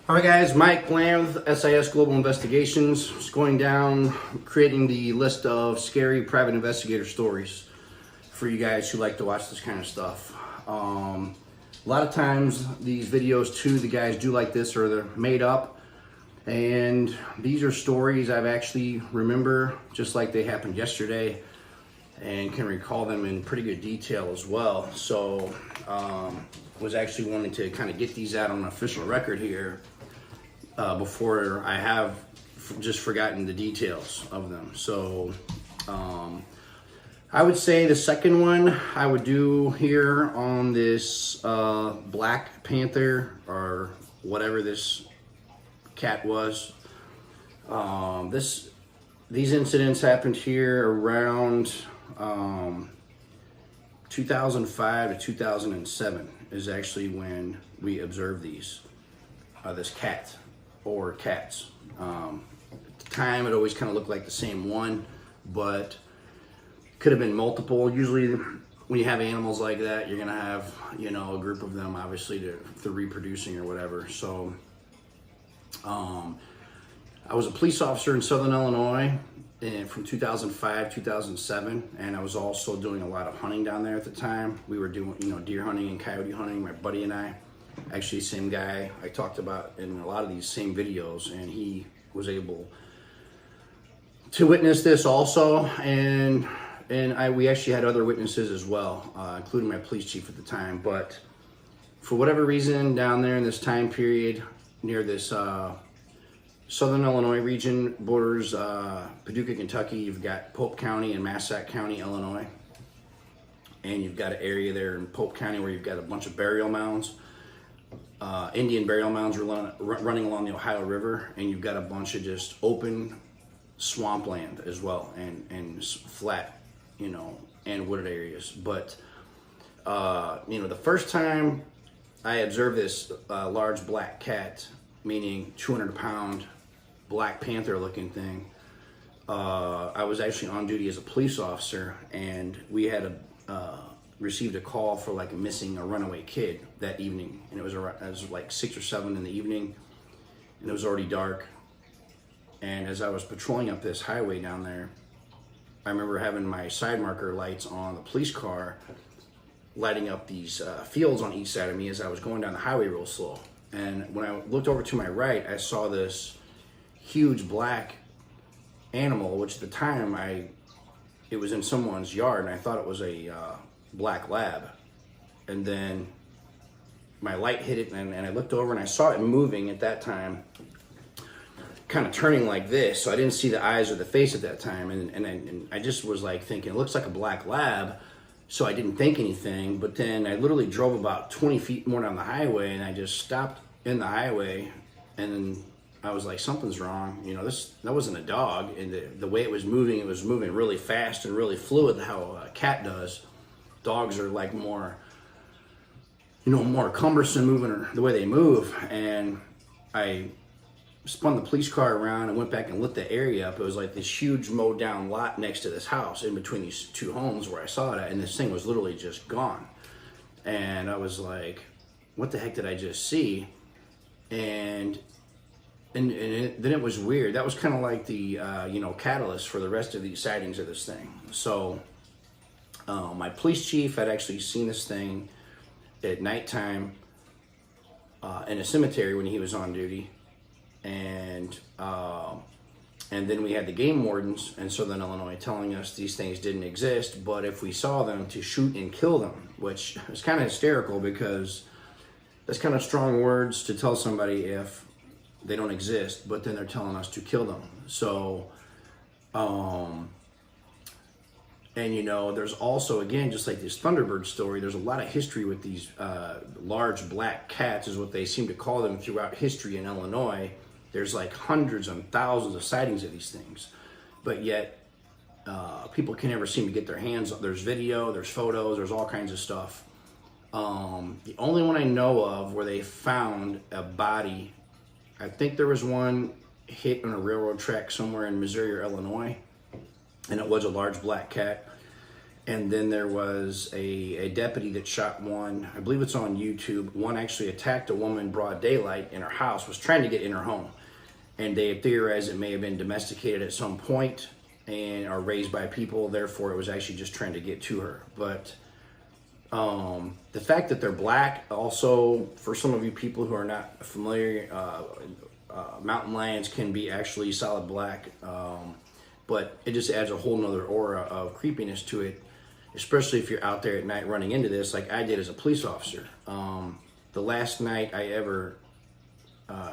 All right, guys, Mike Lamb with SIS Global Investigations. Just going down, creating the list of scary private investigator stories for you guys who like to watch this kind of stuff. A lot of times these videos too, the guys do like this or they're made up. And these are stories I've actually remember just like they happened yesterday and can recall them in pretty good detail as well. So was actually wanting to kind of get these out on an official record here before I have just forgotten the details of them. So I would say the second one I would do here on this Black Panther or whatever this cat was. These incidents happened here around 2005 to 2007 is actually when we observed these, this cat or cats. At the time it always kind of looked like the same one, but could have been multiple. Usually when you have animals like that, you're gonna have, you know, a group of them obviously to reproducing or whatever. So I was a police officer in Southern Illinois from 2005, 2007, and I was also doing a lot of hunting down there at the time. We were doing, you know, deer hunting and coyote hunting, my buddy and I. Actually, same guy I talked about in a lot of these same videos, and he was able to witness this also, and we actually had other witnesses as well, including my police chief at the time. But for whatever reason, down there in this time period, near this Southern Illinois region, borders Paducah, Kentucky, you've got Pope County and Massac County, Illinois. And you've got an area there in Pope County where you've got a bunch of burial mounds. Indian burial mounds running along the Ohio River, and you've got a bunch of just open swampland as well, and flat, you know, and wooded areas. But, you know, the first time I observed this large black cat, meaning 200-pound Black Panther looking thing, I was actually on duty as a police officer, and we had received a call for like a missing or runaway kid that evening, and it was like 6 or 7 in the evening, and it was already dark. And as I was patrolling up this highway down there, I remember having my side marker lights on the police car, lighting up these fields on each side of me as I was going down the highway real slow. And when I looked over to my right, I saw this huge black animal, which at the time it was in someone's yard, and I thought it was a black lab. And then my light hit it, and I looked over and I saw it moving at that time, kind of turning like this. So I didn't see the eyes or the face at that time, and I just was like thinking, it looks like a black lab. So I didn't think anything, but then I literally drove about 20 feet more down the highway, and I just stopped in the highway, and then I was like, something's wrong. You know, that wasn't a dog, and the way it was moving really fast and really fluid, how a cat does. Dogs are like more, you know, more cumbersome moving, or the way they move. And I spun the police car around and went back and lit the area up. It was like this huge mowed down lot next to this house in between these two homes where I saw it at, and this thing was literally just gone. And I was like, what the heck did I just see? And then it was weird. That was kind of like the you know, catalyst for the rest of these sightings of this thing. So my police chief had actually seen this thing at nighttime in a cemetery when he was on duty. And then we had the game wardens in Southern Illinois telling us these things didn't exist, but if we saw them, to shoot and kill them, which is kind of hysterical because that's kind of strong words to tell somebody if they don't exist, but then they're telling us to kill them. So, and you know, there's also, again, just like this Thunderbird story, there's a lot of history with these large black cats, is what they seem to call them throughout history in Illinois. There's like hundreds and thousands of sightings of these things, but yet people can never seem to get their hands on. There's video, there's photos, there's all kinds of stuff. The only one I know of where they found a body, I think there was one hit on a railroad track somewhere in Missouri or Illinois, and it was a large black cat. And then there was a deputy that shot one, I believe it's on YouTube. One actually attacked a woman broad daylight in her house, was trying to get in her home. And they theorized it may have been domesticated at some point and are raised by people, therefore it was actually just trying to get to her. But the fact that they're black, also, for some of you people who are not familiar, mountain lions can be actually solid black, but it just adds a whole nother aura of creepiness to it, especially if you're out there at night running into this like I did as a police officer. The last night I ever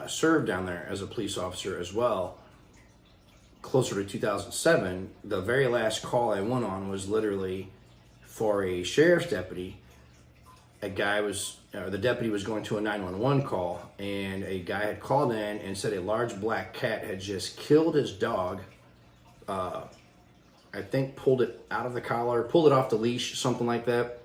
served down there as a police officer as well, closer to 2007, the very last call I went on was literally for a sheriff's deputy. The deputy was going to a 911 call, and a guy had called in and said a large black cat had just killed his dog. I think pulled it out of the collar, pulled it off the leash, something like that.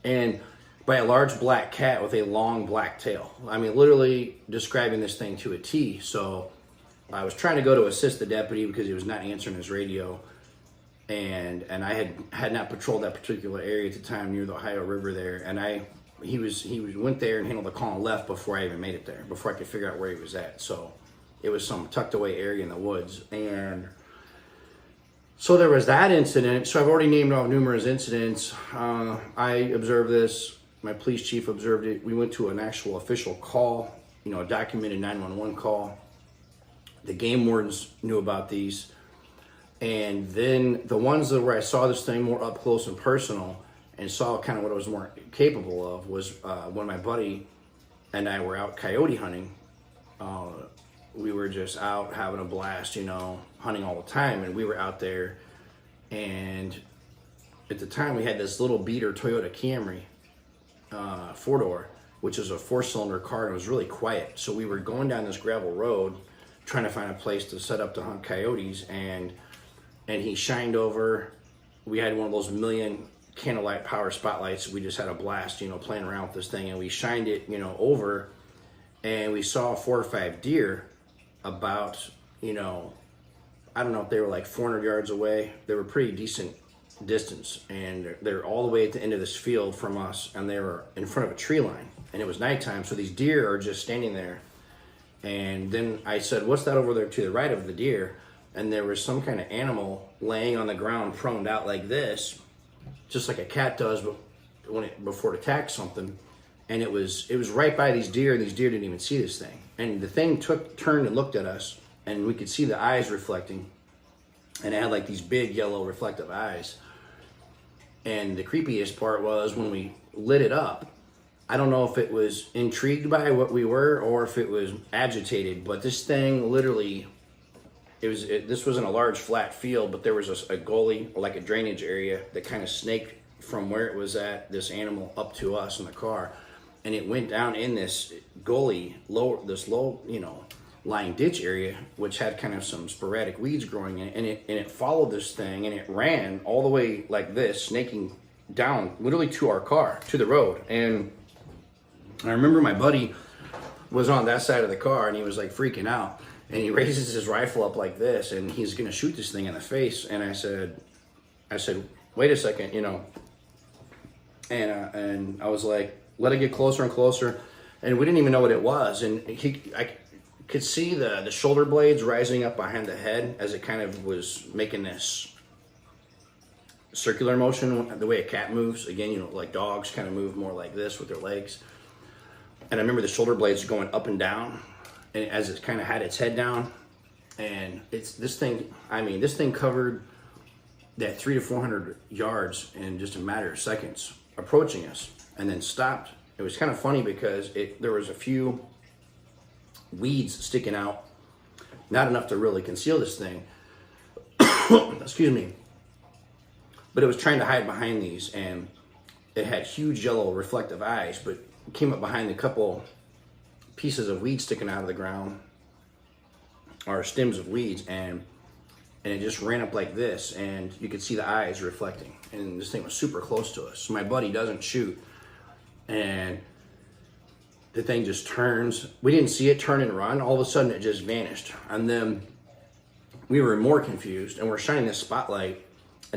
And by a large black cat with a long black tail. I mean, literally describing this thing to a T. So I was trying to go to assist the deputy because he was not answering his radio. And I had not patrolled that particular area at the time near the Ohio River there. And he went there and handled the call and left before I even made it there, before I could figure out where he was at. So it was some tucked away area in the woods. And so there was that incident. So I've already named off numerous incidents. I observed this. My police chief observed it. We went to an actual official call, a documented 911 call. The game wardens knew about these. And then the ones where I saw this thing more up close and personal and saw kind of what it was more capable of was when my buddy and I were out coyote hunting. We were just out having a blast, hunting all the time. And we were out there, and at the time we had this little beater Toyota Camry, 4-door, which is a 4-cylinder car, and it was really quiet. So we were going down this gravel road trying to find a place to set up to hunt coyotes, and he shined over. We had one of those million candlelight power spotlights. We just had a blast, playing around with this thing, and we shined it, over, and we saw 4 or 5 deer about, I don't know if they were like 400 yards away. They were pretty decent distance, and they're all the way at the end of this field from us, and they were in front of a tree line, and it was nighttime, so these deer are just standing there. And then I said, what's that over there to the right of the deer? And there was some kind of animal laying on the ground, proned out like this, just like a cat does before it attacks something. And it was right by these deer, and these deer didn't even see this thing. And the thing turned and looked at us, and we could see the eyes reflecting, and it had like these big yellow reflective eyes. And the creepiest part was when we lit it up, I don't know if it was intrigued by what we were or if it was agitated, but this thing literally, this wasn't a large flat field, but there was a gully, or like a drainage area that kind of snaked from where it was at, this animal, up to us in the car. And it went down in this gully, low, lying ditch area, which had kind of some sporadic weeds growing in it, and it followed this thing, and it ran all the way like this, snaking down literally to our car, to the road. And I remember my buddy was on that side of the car, and he was like freaking out, and he raises his rifle up like this, and he's gonna shoot this thing in the face. And I said, wait a second, and I was like, let it get closer and closer, and we didn't even know what it was. And I could see the shoulder blades rising up behind the head as it kind of was making this circular motion, the way a cat moves. Again, like dogs kind of move more like this with their legs. And I remember the shoulder blades going up and down, and as it kind of had its head down. And this thing covered that 300 to 400 yards in just a matter of seconds, approaching us, and then stopped. It was kind of funny because there was a few weeds sticking out, not enough to really conceal this thing. Excuse me. But it was trying to hide behind these, and it had huge yellow reflective eyes, but came up behind a couple pieces of weeds sticking out of the ground, or stems of weeds, and it just ran up like this, and you could see the eyes reflecting, and this thing was super close to us. So my buddy doesn't shoot, and the thing just turns. We didn't see it turn and run. All of a sudden it just vanished, and then we were more confused, and we're shining this spotlight,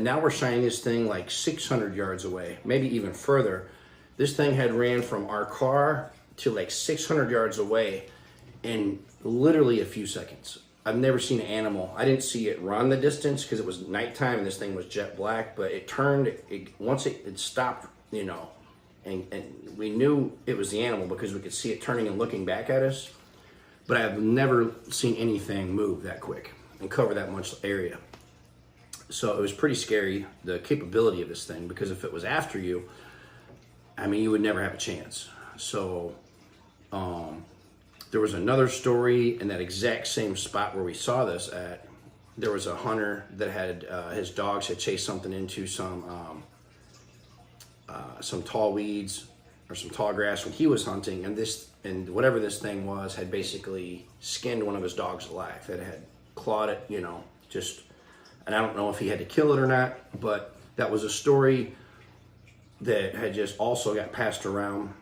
And now we're shining this thing like 600 yards away, maybe even further. This thing had ran from our car to like 600 yards away in literally a few seconds. I've never seen an animal. I didn't see it run the distance because it was nighttime and this thing was jet black, but it turned, once it stopped, you know, and we knew it was the animal because we could see it turning and looking back at us. But I've never seen anything move that quick and cover that much area. So it was pretty scary, the capability of this thing, because if it was after you, I mean, you would never have a chance. So there was another story in that exact same spot where we saw this at. There was a hunter that had, his dogs had chased something into some tall weeds or some tall grass when he was hunting, and whatever this thing was had basically skinned one of his dogs alive. It had clawed it, you know, just, and I don't know if he had to kill it or not, but that was a story that had just also got passed around.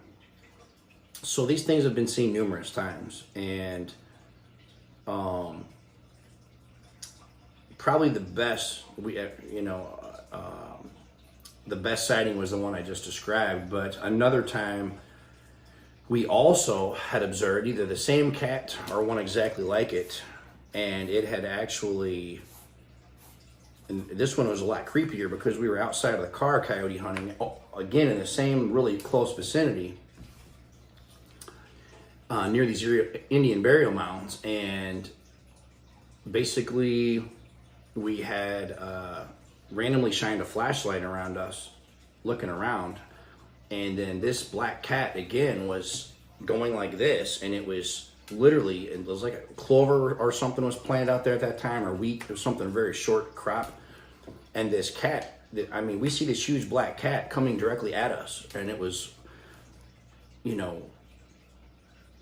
So these things have been seen numerous times, and probably the best the best sighting was the one I just described. But another time we also had observed either the same cat or one exactly like it, and it had actually, and this one was a lot creepier because we were outside of the car coyote hunting, again in the same really close vicinity, near these Indian burial mounds. And basically we had randomly shined a flashlight around us looking around, and then this black cat again was going like this, and it was literally, it was like a clover or something was planted out there at that time, or wheat or something, very short crop. And this cat, I mean, we see this huge black cat coming directly at us, and it was, you know,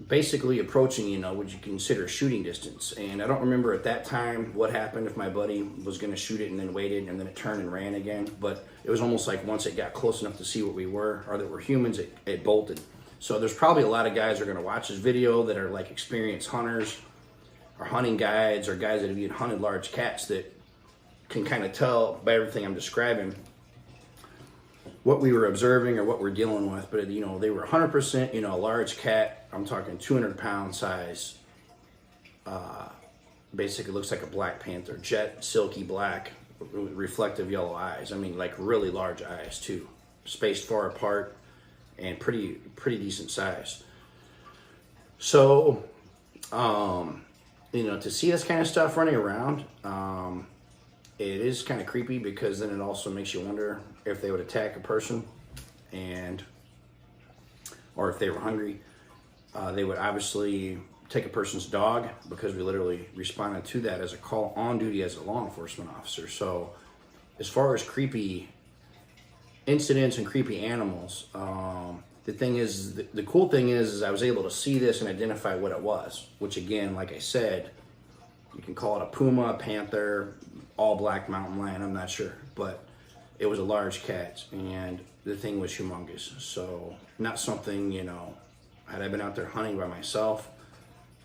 basically approaching, you know, what you consider shooting distance. And I don't remember at that time what happened, if my buddy was going to shoot it and then waited and then it turned and ran again. But it was almost like once it got close enough to see what we were, or that we're humans, it bolted. So there's probably a lot of guys that are going to watch this video that are like experienced hunters or hunting guides or guys that have even hunted large cats that can kind of tell by everything I'm describing what we were observing or what we're dealing with. But, you know, they were 100%, you know, a large cat. I'm talking 200-pound size. Basically looks like a black panther, jet, silky black, reflective yellow eyes. I mean, like really large eyes too, spaced far apart and pretty decent size. So, you know, to see this kind of stuff running around, it is kind of creepy, because then it also makes you wonder if they would attack a person, or if they were hungry. They would obviously take a person's dog, because we literally responded to that as a call on duty as a law enforcement officer. So as far as creepy incidents and creepy animals, the thing is, the cool thing is I was able to see this and identify what it was, which again, like I said, you can call it a puma, a panther, all black mountain lion, I'm not sure, but it was a large cat, and the thing was humongous. So not something, you know, had I been out there hunting by myself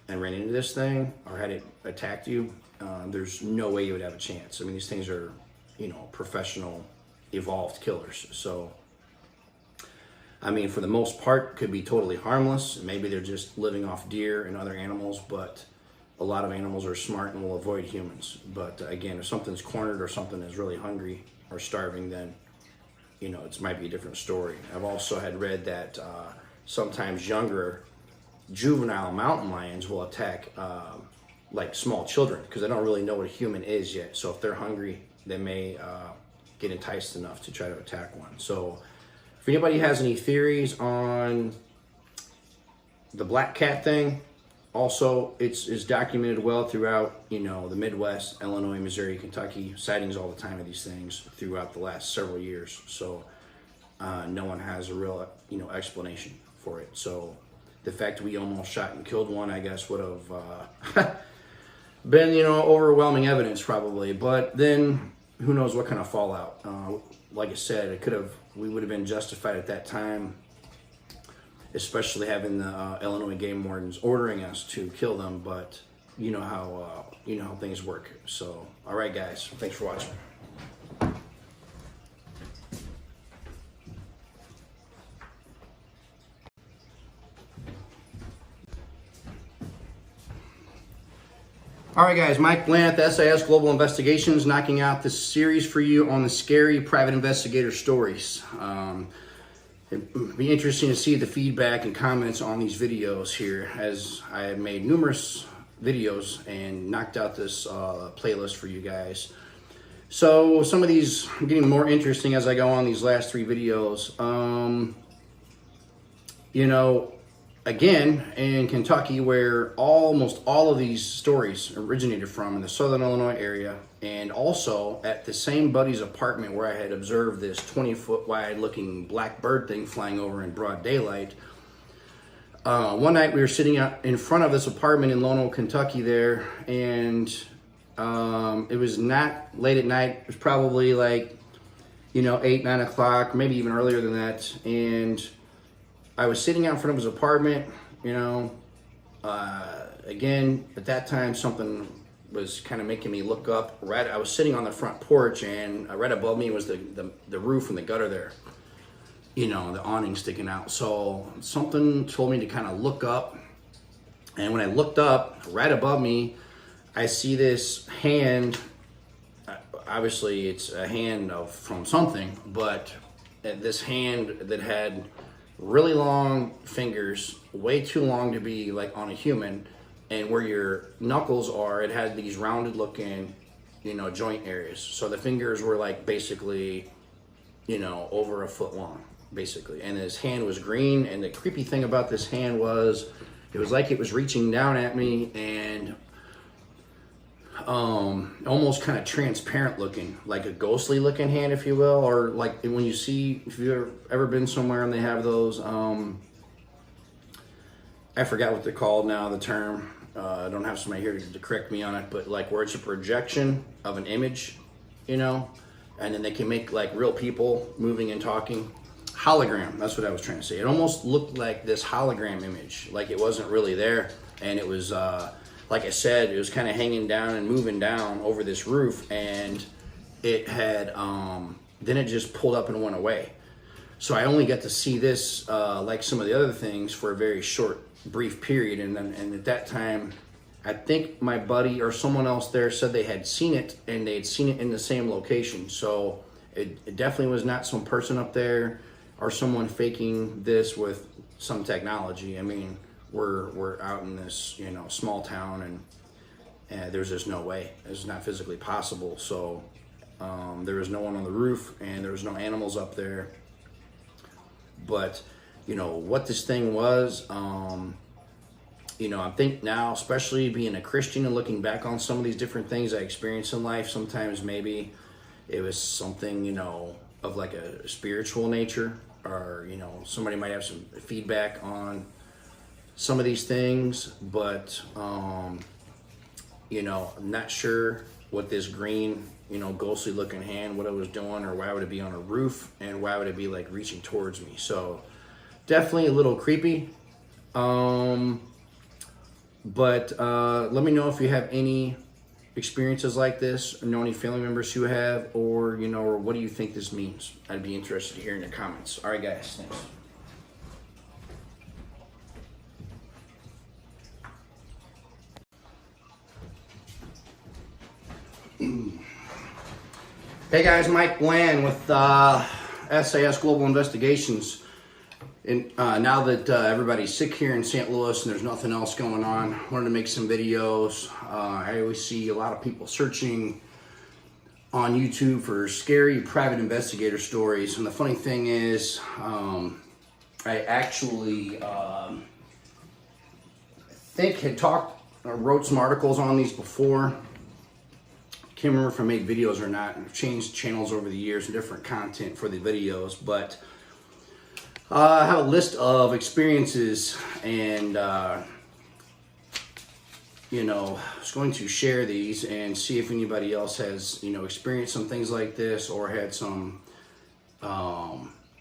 and ran into this thing, or had it attacked you, there's no way you would have a chance. I mean, these things are, you know, professional, evolved killers. So, I mean, for the most part, could be totally harmless. Maybe they're just living off deer and other animals, but a lot of animals are smart and will avoid humans. But again, if something's cornered or something is really hungry or starving, then, you know, it might be a different story. I've also had read that sometimes younger juvenile mountain lions will attack like small children, because they don't really know what a human is yet. So if they're hungry, they may get enticed enough to try to attack one. So if anybody has any theories on the black cat thing, also it's documented well throughout, you know, the Midwest, Illinois, Missouri, Kentucky, sightings all the time of these things throughout the last several years. So no one has a real, you know, explanation for it. So the fact we almost shot and killed one, I guess, would have been, you know, overwhelming evidence probably. But then who knows what kind of fallout. Like I said, we would have been justified at that time, especially having the Illinois game wardens ordering us to kill them. But you know how things work. So, all right, guys, thanks for watching. All right, guys, Mike Bland at SAS Global Investigations, knocking out this series for you on the scary private investigator stories. It'd be interesting to see the feedback and comments on these videos here, as I have made numerous videos and knocked out this playlist for you guys. So some of these are getting more interesting as I go on these last 3 videos. You know, again, in Kentucky, where almost all of these stories originated from, in the southern Illinois area, and also at the same buddy's apartment where I had observed this 20-foot wide looking black bird thing flying over in broad daylight. One night we were sitting out in front of this apartment in Lono, Kentucky there, and it was not late at night. It was probably like, 8, 9 o'clock, maybe even earlier than that, and I was sitting out in front of his apartment, again, at that time, something was kind of making me look up. I was sitting on the front porch, and right above me was the roof and the gutter there, the awning sticking out. So something told me to kind of look up, and when I looked up, right above me, I see this hand. Obviously, it's a hand from something, but this hand that had really long fingers, way too long to be like on a human, and where your knuckles are, it had these rounded looking, joint areas. So the fingers were like basically, over a foot long, basically. And his hand was green, and the creepy thing about this hand was, it was like it was reaching down at me, and almost kind of transparent looking, like a ghostly looking hand, if you will, or like when you see, if you've ever been somewhere and they have those, I forgot what they're called now, the term, I don't have somebody here to correct me on it, but like where it's a projection of an image, and then they can make like real people moving and talking. Hologram, that's what I was trying to say. It almost looked like this hologram image, like it wasn't really there, and it was, like I said, it was kind of hanging down and moving down over this roof, and it had, then it just pulled up and went away. So I only got to see this, like some of the other things, for a very short, brief period. And at that time, I think my buddy or someone else there said they had seen it, and they had seen it in the same location. So it definitely was not some person up there or someone faking this with some technology. I mean, we're out in this, small town, and there's just no way. It's not physically possible. So there was no one on the roof, and there was no animals up there. But, what this thing was, I think now, especially being a Christian and looking back on some of these different things I experienced in life, sometimes maybe it was something, of like a spiritual nature, or, somebody might have some feedback on some of these things, but I'm not sure what this green, ghostly looking hand, what it was doing, or why would it be on a roof, and why would it be like reaching towards me. So definitely a little creepy. But let me know if you have any experiences like this, or know any family members who have, or or what do you think this means. I'd be interested to hear in the comments. All right, guys, thanks. Hey guys, Mike Bland with SAS Global Investigations. And now that everybody's sick here in St. Louis and there's nothing else going on, I wanted to make some videos. I always see a lot of people searching on YouTube for scary private investigator stories. And the funny thing is, I actually think had wrote some articles on these before. Can't remember if I made videos or not. I've changed channels over the years and different content for the videos, but I have a list of experiences, and I was going to share these and see if anybody else has experienced some things like this, or had some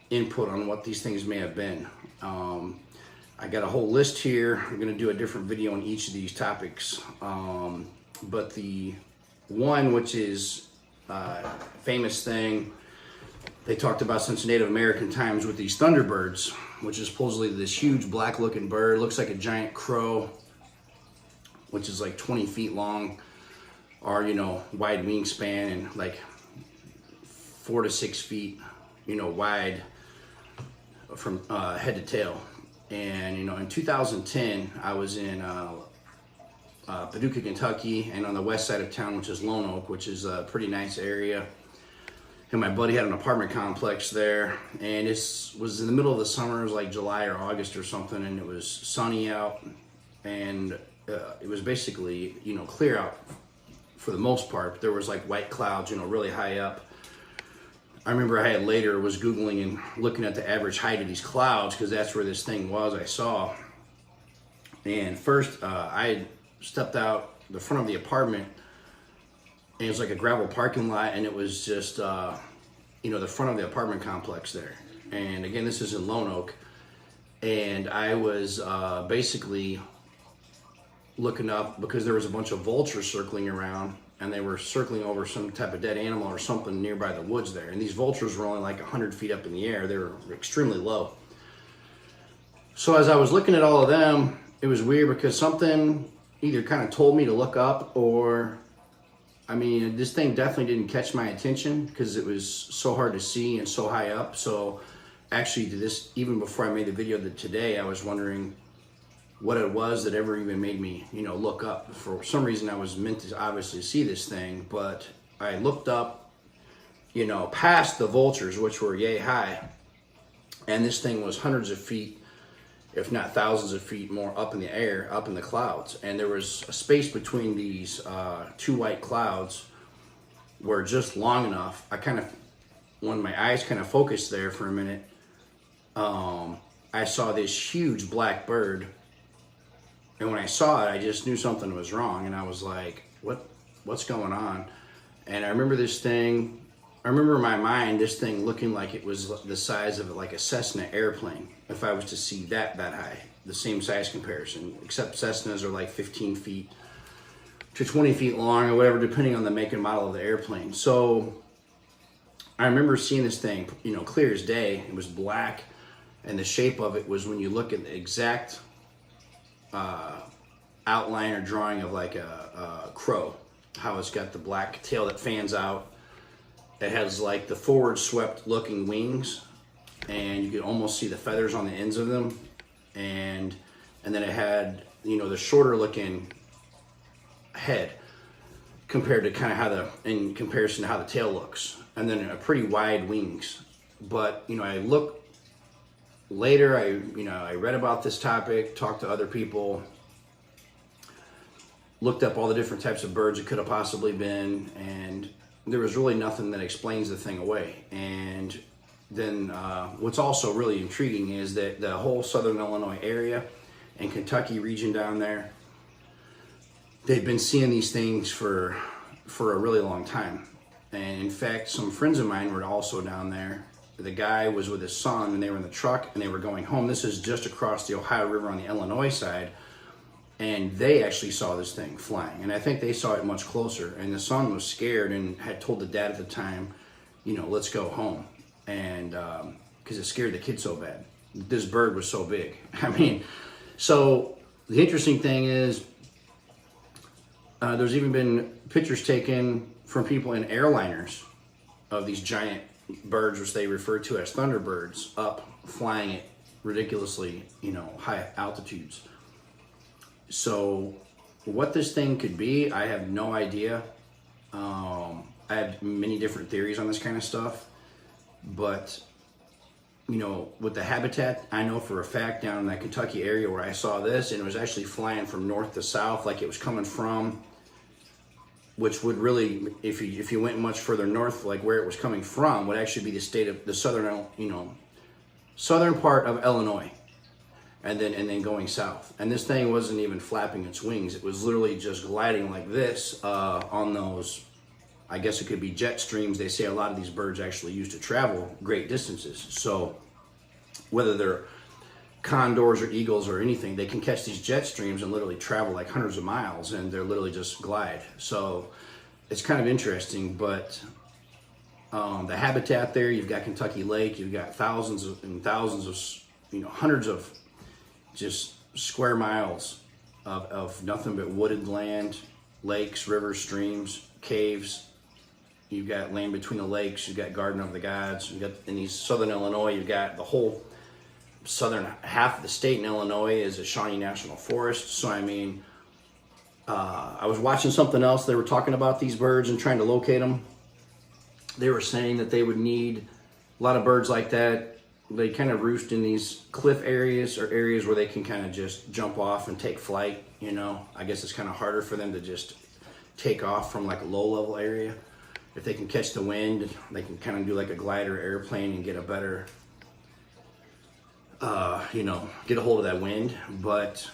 input on what these things may have been. I got a whole list here. I'm going to do a different video on each of these topics, but the one, which is a famous thing they talked about since Native American times, with these thunderbirds, which is supposedly this huge black looking bird, looks like a giant crow, which is like 20 feet long, or, you know, wide wingspan, and like 4 to 6 feet, you know, wide from head to tail. And, you know, in 2010, I was in Paducah, Kentucky, and on the west side of town, which is Lone Oak, which is a pretty nice area. And my buddy had an apartment complex there, and it was in the middle of the summer. It was like July or August or something, and it was sunny out, and it was basically, you know, clear out for the most part. There was like white clouds, you know, really high up. I remember I had later was Googling and looking at the average height of these clouds, because that's where this thing was I saw. And first, I stepped out the front of the apartment, and it was like a gravel parking lot, and it was just, you know, the front of the apartment complex there. And again, this is in Lone Oak. And I was basically looking up, because there was a bunch of vultures circling around, and they were circling over some type of dead animal or something nearby the woods there. And these vultures were only like 100 feet up in the air. They were extremely low. So as I was looking at all of them, it was weird, because something either kind of told me to look up, or, I mean, this thing definitely didn't catch my attention because it was so hard to see and so high up. So actually, to this, even before I made the video today, I was wondering what it was that ever even made me, you know, look up. For some reason, I was meant to obviously see this thing, but I looked up, you know, past the vultures, which were yay high, and this thing was hundreds of feet, if not thousands of feet more up in the air, up in the clouds. And there was a space between these two white clouds where just long enough, when my eyes kind of focused there for a minute, I saw this huge black bird. And when I saw it, I just knew something was wrong. And I was like, what's going on? And I remember this thing, I remember in my mind, this thing looking like it was the size of like a Cessna airplane. If I was to see that high, the same size comparison, except Cessnas are like 15 feet to 20 feet long or whatever, depending on the make and model of the airplane. So I remember seeing this thing, you know, clear as day. It was black, and the shape of it was, when you look at the exact outline or drawing of like a crow, how it's got the black tail that fans out. It has like the forward swept looking wings, and you could almost see the feathers on the ends of them. And then it had, you know, the shorter looking head compared to kind of in comparison to how the tail looks. And then a pretty wide wings. But, you know, I looked later, I read about this topic, talked to other people, looked up all the different types of birds it could have possibly been, and there was really nothing that explains the thing away. And then what's also really intriguing is that the whole southern Illinois area and Kentucky region down there, they've been seeing these things for a really long time. And in fact, some friends of mine were also down there. The guy was with his son, and they were in the truck, and they were going home. This is just across the Ohio River on the Illinois side. And they actually saw this thing flying. And I think they saw it much closer. And the son was scared and had told the dad at the time, you know, let's go home. And because it scared the kid so bad. This bird was so big. I mean, so the interesting thing is, there's even been pictures taken from people in airliners of these giant birds, which they refer to as thunderbirds, up flying at ridiculously, you know, high altitudes. So what this thing could be, I have no idea. I have many different theories on this kind of stuff, but, you know, with the habitat, I know for a fact down in that Kentucky area where I saw this, and it was actually flying from north to south, like it was coming from, which would really, if you went much further north, like where it was coming from, would actually be the state of the southern, you know, southern part of Illinois. And then going south. And this thing wasn't even flapping its wings. It was literally just gliding like this on those, I guess it could be jet streams. They say a lot of these birds actually use to travel great distances. So whether they're condors or eagles or anything, they can catch these jet streams and literally travel like hundreds of miles, and they're literally just glide. So it's kind of interesting, but the habitat there, you've got Kentucky Lake, you've got thousands and thousands of, you know, hundreds of just square miles of nothing but wooded land, lakes, rivers, streams, caves. You've got land between the lakes. You've got Garden of the Gods. You've got in these southern Illinois. You've got the whole southern half of the state in Illinois is a Shawnee National Forest. So I mean, I was watching something else. They were talking about these birds and trying to locate them. They were saying that they would need a lot of birds like that. They kind of roost in these cliff areas or areas where they can kind of just jump off and take flight. You know, I guess it's kind of harder for them to just take off from like a low level area. If they can catch the wind, they can kind of do like a glider airplane and get a better, you know, get a hold of that wind. But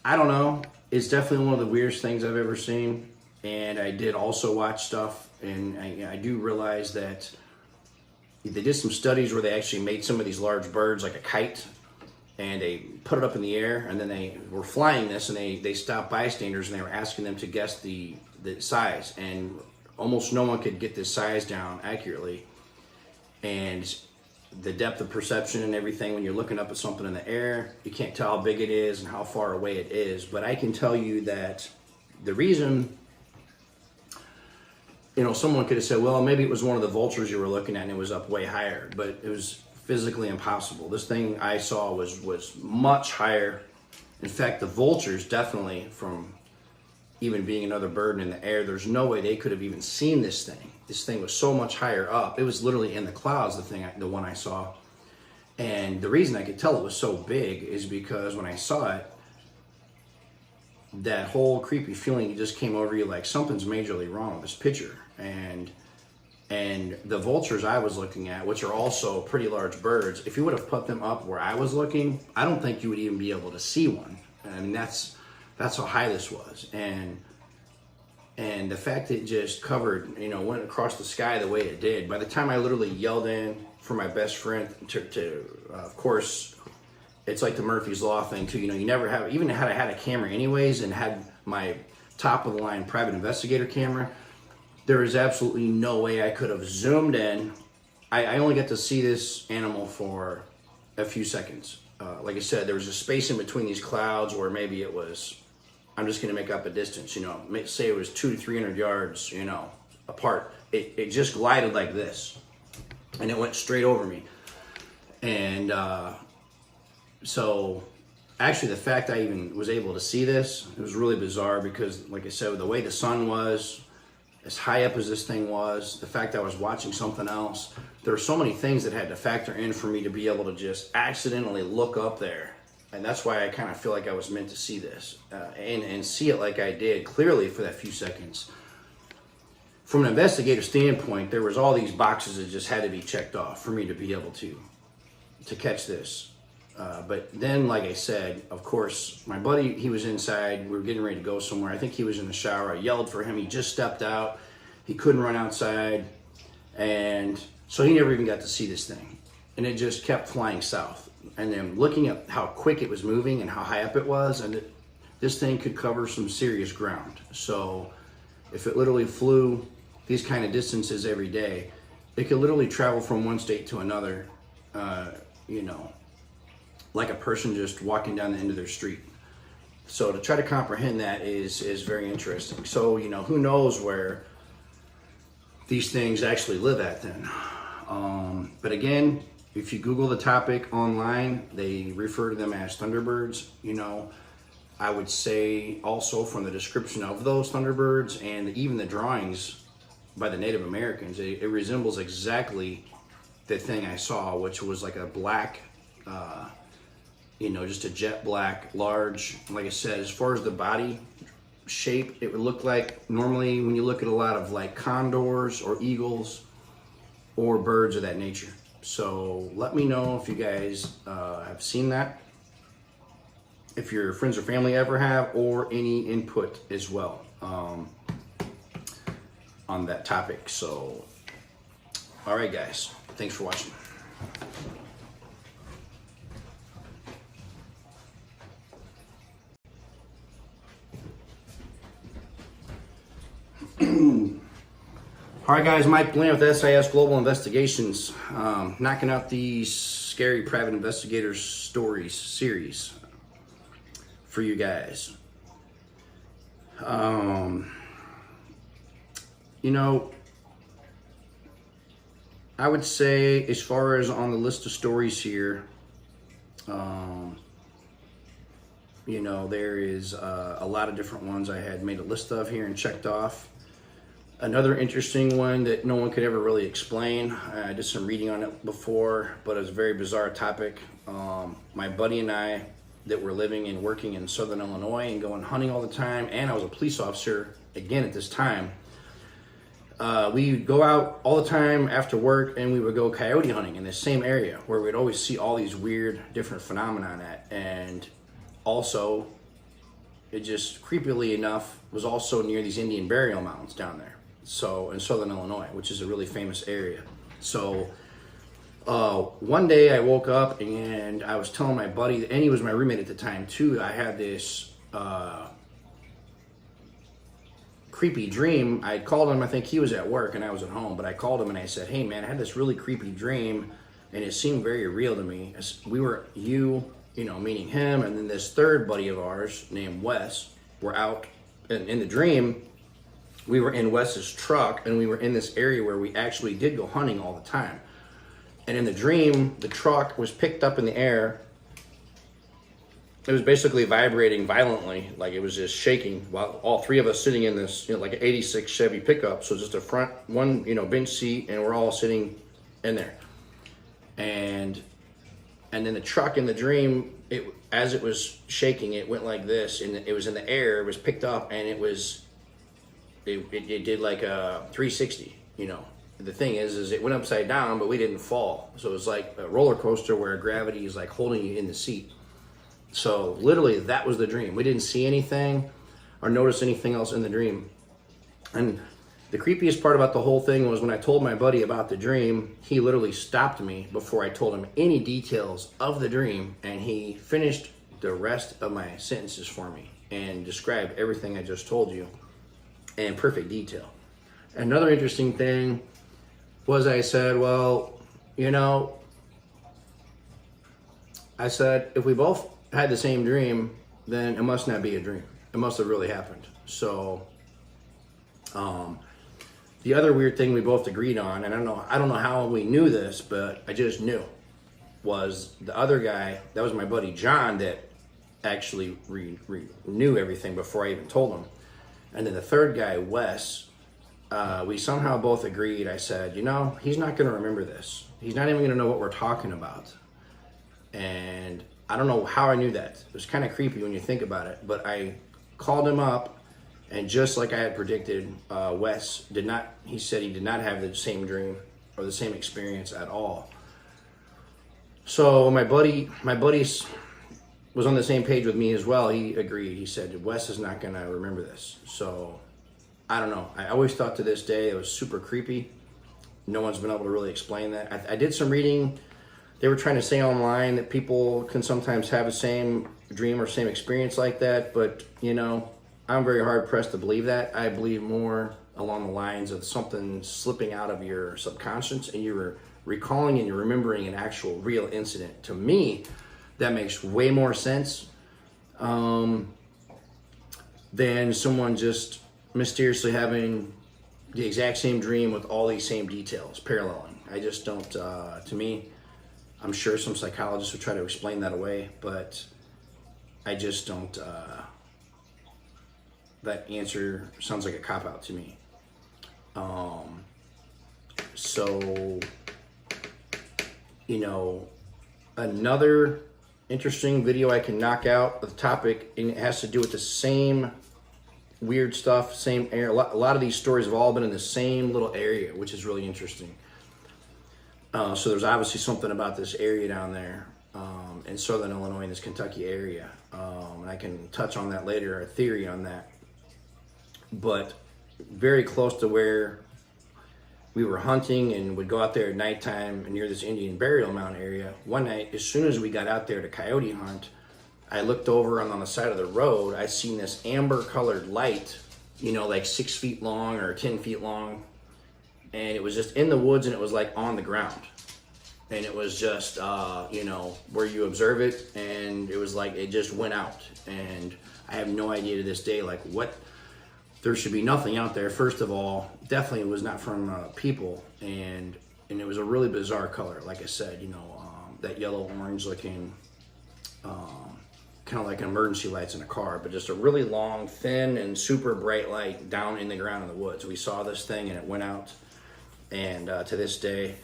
I don't know. It's definitely one of the weirdest things I've ever seen. And I did also watch stuff, and I do realize that they did some studies where they actually made some of these large birds like a kite, and they put it up in the air, and then they were flying this, and they stopped bystanders, and they were asking them to guess the size, and almost no one could get this size down accurately. And the depth of perception and everything, when you're looking up at something in the air, you can't tell how big it is and how far away it is. But I can tell you that the reason, you know, someone could have said, well, maybe it was one of the vultures you were looking at and it was up way higher, but it was physically impossible. This thing I saw was much higher. In fact, the vultures definitely, from even being another bird in the air, there's no way they could have even seen this thing. This thing was so much higher up. It was literally in the clouds, the one I saw. And the reason I could tell it was so big is because when I saw it, that whole creepy feeling just came over you, like something's majorly wrong with this picture. And the vultures I was looking at, which are also pretty large birds, if you would have put them up where I was looking, I don't think you would even be able to see one. I mean, that's how high this was. And the fact it just covered, you know, went across the sky the way it did. By the time I literally yelled in for my best friend of course, it's like the Murphy's Law thing too. You know, you never have, even had I had a camera anyways and had my top of the line private investigator camera, there is absolutely no way I could have zoomed in. I only got to see this animal for a few seconds. Like I said, there was a space in between these clouds where maybe it was, I'm just going to make up a distance, you know, say it was 200 to 300 yards, you know, apart. It just glided like this, and it went straight over me. And so actually the fact I even was able to see this, it was really bizarre because, like I said, the way the sun was, as high up as this thing was, the fact I was watching something else, there were so many things that had to factor in for me to be able to just accidentally look up there. And that's why I kind of feel like I was meant to see this and see it like I did clearly for that few seconds. From an investigative standpoint, there was all these boxes that just had to be checked off for me to be able to catch this. But then, like I said, of course, my buddy, he was inside. We were getting ready to go somewhere. I think he was in the shower. I yelled for him. He just stepped out. He couldn't run outside. And so he never even got to see this thing. And it just kept flying south. And then looking at how quick it was moving and how high up it was, and this thing could cover some serious ground. So if it literally flew these kind of distances every day, it could literally travel from one state to another, you know, like a person just walking down the end of their street. So to try to comprehend that is very interesting. So, you know, who knows where these things actually live at then. But again, if you Google the topic online, they refer to them as thunderbirds. You know, I would say also from the description of those thunderbirds and even the drawings by the Native Americans, it resembles exactly the thing I saw, which was like a black, you know, just a jet black, large, like I said, as far as the body shape, it would look like normally when you look at a lot of like condors or eagles or birds of that nature. So let me know if you guys have seen that, if your friends or family ever have, or any input as well on that topic. So, all right, guys, thanks for watching. All right, guys, Mike Bland with SIS Global Investigations, knocking out these scary private investigators stories series for you guys. You know, I would say as far as on the list of stories here, you know, there is a lot of different ones I had made a list of here and checked off. Another interesting one that no one could ever really explain. I did some reading on it before, but it was a very bizarre topic. My buddy and I that were living and working in Southern Illinois and going hunting all the time, and I was a police officer again at this time. We would go out all the time after work and we would go coyote hunting in the same area where we'd always see all these weird different phenomenon at. And also, it just creepily enough was also near these Indian burial mounds down there. So in Southern Illinois, which is a really famous area. So one day I woke up and I was telling my buddy, and he was my roommate at the time too, I had this creepy dream. I called him, I think he was at work and I was at home, but I called him and I said, hey man, I had this really creepy dream and it seemed very real to me. We were, you know, meaning him, and then this third buddy of ours named Wes, were out in the dream. We were in Wes's truck and we were in this area where we actually did go hunting all the time. And in the dream, the truck was picked up in the air. It was basically vibrating violently, like it was just shaking, while all three of us sitting in this, you know, like an 86 Chevy pickup. So just a front one, you know, bench seat, and we're all sitting in there. And then the truck in the dream, as it was shaking, it went like this, and it was in the air. It was picked up, and it did like a 360, you know. The thing is it went upside down, but we didn't fall. So it was like a roller coaster where gravity is like holding you in the seat. So literally that was the dream. We didn't see anything or notice anything else in the dream. And the creepiest part about the whole thing was when I told my buddy about the dream, he literally stopped me before I told him any details of the dream, and he finished the rest of my sentences for me and described everything I just told you in perfect detail. Another interesting thing was I said, well, you know, I said, if we both had the same dream, then it must not be a dream. It must have really happened. So, the other weird thing we both agreed on, and I don't know how we knew this, but I just knew, was the other guy, that was my buddy John, that actually knew everything before I even told him. And then the third guy, Wes, we somehow both agreed. I said, you know, he's not going to remember this. He's not even going to know what we're talking about. And I don't know how I knew that. It was kind of creepy when you think about it. But I called him up, and just like I had predicted, Wes did not, he said he did not have the same dream or the same experience at all. So my buddy was on the same page with me as well. He agreed. He said, Wes is not going to remember this. So I don't know. I always thought to this day it was super creepy. No one's been able to really explain that. I did some reading. They were trying to say online that people can sometimes have the same dream or same experience like that, but, you know, I'm very hard-pressed to believe that. I believe more along the lines of something slipping out of your subconscious and you're recalling and you're remembering an actual real incident. To me, that makes way more sense than someone just mysteriously having the exact same dream with all these same details paralleling. I just don't, to me, I'm sure some psychologists would try to explain that away, but I just don't, that answer sounds like a cop-out to me. So, you know, another interesting video I can knock out, the topic, and it has to do with the same weird stuff, same area. A lot of these stories have all been in the same little area, which is really interesting. So there's obviously something about this area down there in Southern Illinois, in this Kentucky area. And I can touch on that later, a theory on that. But very close to where we were hunting and would go out there at nighttime near this Indian burial mound area. One night, as soon as we got out there to coyote hunt, I looked over, and on the side of the road, I seen this amber colored light, you know, like 6 feet long or 10 feet long. And it was just in the woods, and it was like on the ground. And it was just, you know, where you observe it, and it was like it just went out. And I have no idea to this day, like what, there should be nothing out there. First of all, definitely it was not from people, and it was a really bizarre color. Like I said, that yellow orange looking, kind of like emergency lights in a car, but just a really long, thin, and super bright light down in the ground in the woods. We saw this thing and it went out, and to this day,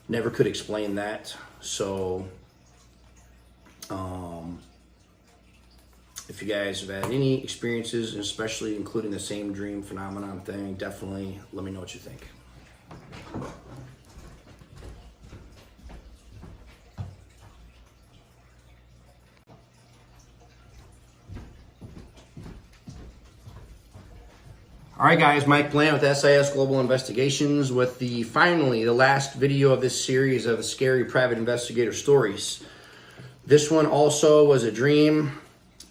never could explain that. So, if you guys have had any experiences, especially including the same dream phenomenon thing, definitely let me know what you think. All right, guys, Mike Bland with SIS Global Investigations with finally the last video of this series of scary private investigator stories. This one also was a dream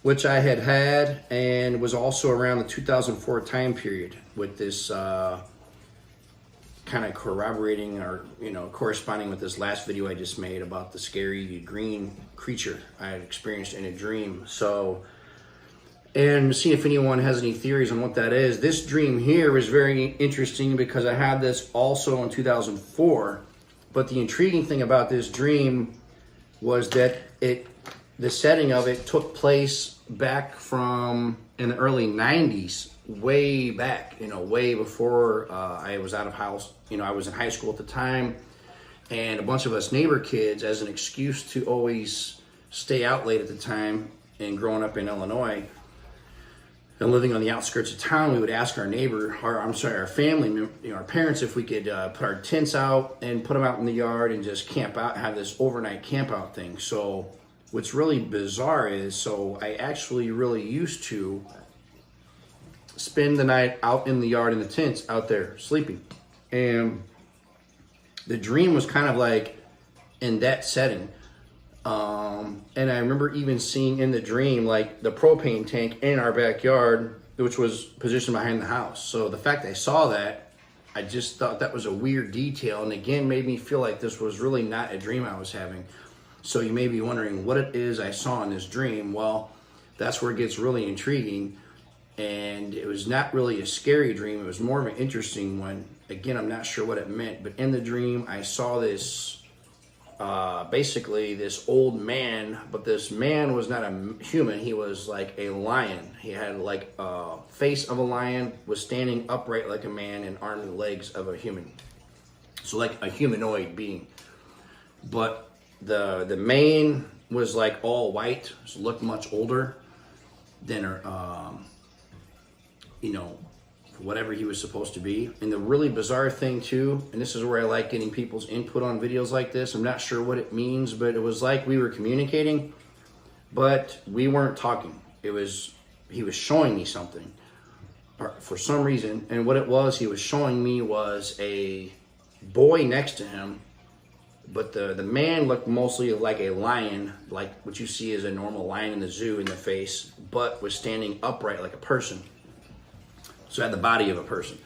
which I had and was also around the 2004 time period with this kind of corroborating or, corresponding with this last video I just made about the scary green creature I had experienced in a dream. So, and see if anyone has any theories on what that is. This dream here is very interesting because I had this also in 2004, but the intriguing thing about this dream was that the setting of it took place back from in the early 90s, way back, way before I was out of house. I was in high school at the time, and a bunch of us neighbor kids, as an excuse to always stay out late at the time, and growing up in Illinois, and living on the outskirts of town, we would ask our our family, our parents, if we could put our tents out and put them out in the yard and just camp out, have this overnight camp out thing. So what's really bizarre is, I actually really used to spend the night out in the yard in the tents out there sleeping. And the dream was kind of like in that setting. And I remember even seeing in the dream, like the propane tank in our backyard, which was positioned behind the house. So the fact I saw that, I just thought that was a weird detail. And again, made me feel like this was really not a dream I was having. So you may be wondering what it is I saw in this dream. Well, that's where it gets really intriguing. And it was not really a scary dream. It was more of an interesting one. Again, I'm not sure what it meant, but in the dream, I saw this basically this old man, but this man was not a human. He was like a lion. He had like a face of a lion, was standing upright like a man, and arms and legs of a human. So like a humanoid being. But the mane was like all white, so looked much older than whatever he was supposed to be. And the really bizarre thing too, and this is where I like getting people's input on videos like this, I'm not sure what it means, but it was like we were communicating, but we weren't talking. He was showing me something for some reason, and what it was he was showing me was a boy next to him, but the man looked mostly like a lion, like what you see as a normal lion in the zoo in the face, but was standing upright like a person. So had the body of a person,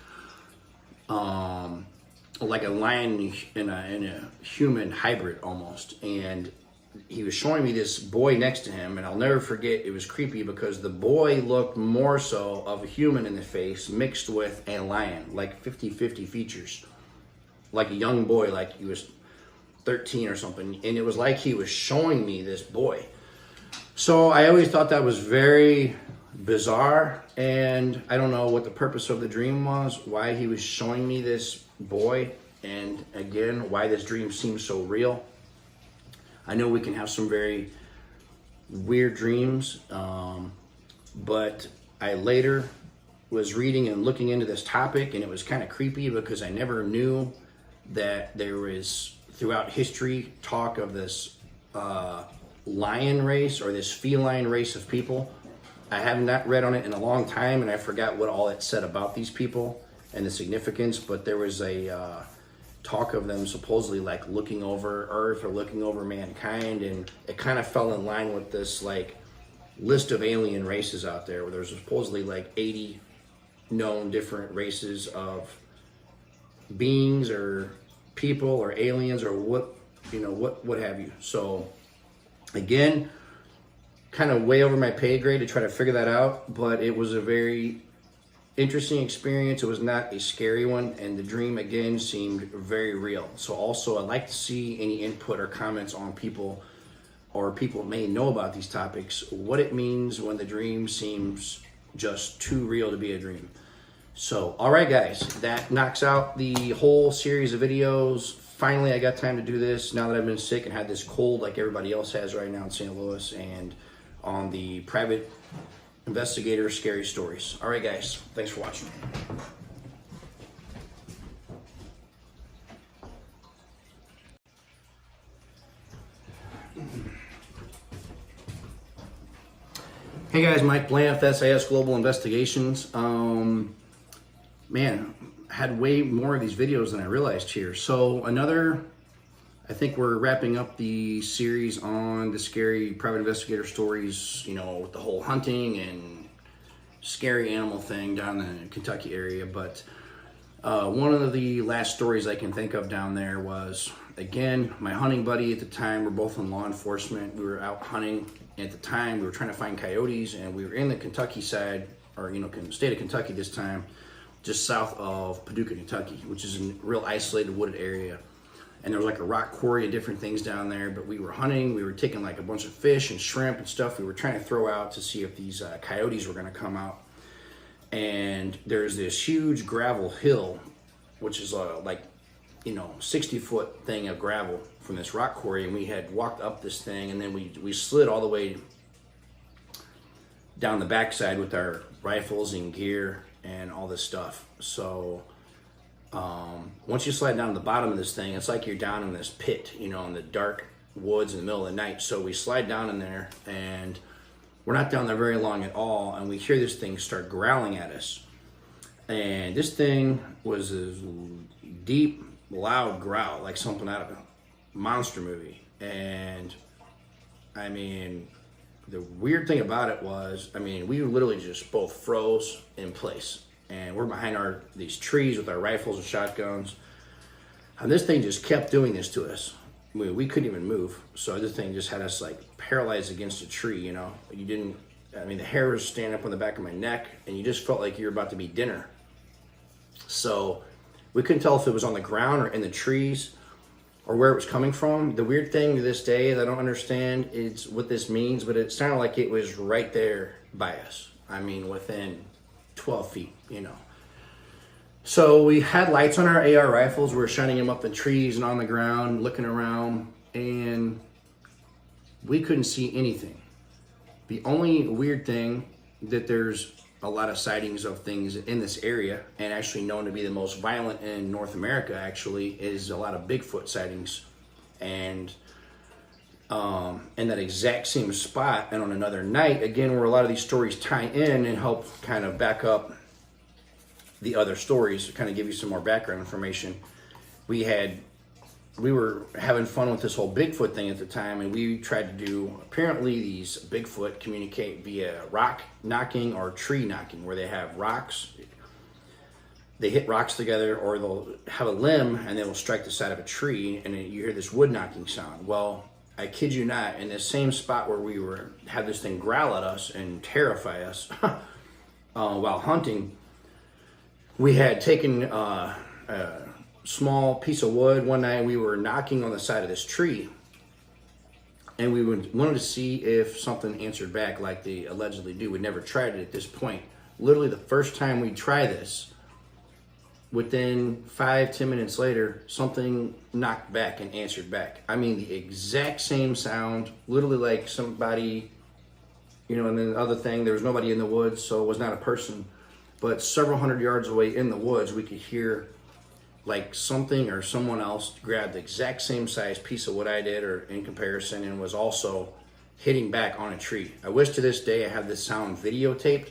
like a lion in a human hybrid almost. And he was showing me this boy next to him, and I'll never forget, it was creepy because the boy looked more so of a human in the face mixed with a lion, like 50-50 features, like a young boy, like he was 13 or something. And it was like he was showing me this boy. So I always thought that was very bizarre, and I don't know what the purpose of the dream was, why he was showing me this boy, and again, why this dream seems so real. I know we can have some very weird dreams, but I later was reading and looking into this topic, and it was kind of creepy because I never knew that there was, throughout history, talk of this lion race or this feline race of people. I have not read on it in a long time, and I forgot what all it said about these people and the significance, but there was a talk of them supposedly like looking over Earth or looking over mankind, and it kind of fell in line with this like list of alien races out there, where there's supposedly like 80 known different races of beings or people or aliens or what have you. So again, kind of way over my pay grade to try to figure that out, but it was a very interesting experience. It was not a scary one, and the dream again seemed very real. So also I'd like to see any input or comments on people, or people may know about these topics, what it means when the dream seems just too real to be a dream. So, all right, guys, that knocks out the whole series of videos. Finally, I got time to do this now that I've been sick and had this cold like everybody else has right now in St. Louis, and on the private investigator scary stories. All right, guys, thanks for watching. Hey guys, Mike Bland, SAS Global Investigations. Man, I had way more of these videos than I realized here. So I think we're wrapping up the series on the scary private investigator stories, you know, with the whole hunting and scary animal thing down in the Kentucky area. But one of the last stories I can think of down there was, again, my hunting buddy at the time, we're both in law enforcement. We were out hunting. At the time, we were trying to find coyotes, and we were in the Kentucky side, or, you know, state of Kentucky this time, just south of Paducah, Kentucky, which is a real isolated wooded area. And there was like a rock quarry and different things down there, but we were hunting. We were taking like a bunch of fish and shrimp and stuff we were trying to throw out to see if these coyotes were going to come out. And there's this huge gravel hill, which is like, you know, 60-foot thing of gravel from this rock quarry, and we had walked up this thing, and then we slid all the way down the backside with our rifles and gear and all this stuff. So once you slide down to the bottom of this thing, it's like you're down in this pit, you know, in the dark woods in the middle of the night. So we slide down in there, and we're not down there very long at all, and we hear this thing start growling at us. And this thing was a deep, loud growl, like something out of a monster movie. And I mean, the weird thing about it was, I mean, we literally just both froze in place, and we're behind these trees with our rifles and shotguns, and this thing just kept doing this to us. We couldn't even move. So this thing just had us like paralyzed against a tree, you know. I mean, the hair was standing up on the back of my neck, and you just felt like you were about to be dinner. So we couldn't tell if it was on the ground or in the trees or where it was coming from. The weird thing to this day that I don't understand is what this means, but it sounded like it was right there by us. I mean, within 12 feet, you know. So we had lights on our AR rifles. We were shining them up the trees and on the ground, looking around, and we couldn't see anything. The only weird thing that there's a lot of sightings of things in this area, and actually known to be the most violent in North America, actually, is a lot of Bigfoot sightings. And in that exact same spot, and on another night, again, where a lot of these stories tie in and help kind of back up the other stories, to kind of give you some more background information. We were having fun with this whole Bigfoot thing at the time, and we tried to do, apparently these Bigfoot communicate via rock knocking or tree knocking, where they have rocks, they hit rocks together, or they'll have a limb and they will strike the side of a tree, and you hear this wood knocking sound. Well, I kid you not, in this same spot where we had this thing growl at us and terrify us while hunting, we had taken a small piece of wood. One night we were knocking on the side of this tree, and we wanted to see if something answered back like they allegedly do. We never tried it at this point. Literally the first time we try this, within 5-10 minutes later, something knocked back and answered back. I mean, the exact same sound, literally like somebody, you know. And then the other thing, there was nobody in the woods, so it was not a person, but several hundred yards away in the woods, we could hear like something or someone else grabbed the exact same size piece of what I did, or in comparison, and was also hitting back on a tree. I wish to this day I had this sound videotaped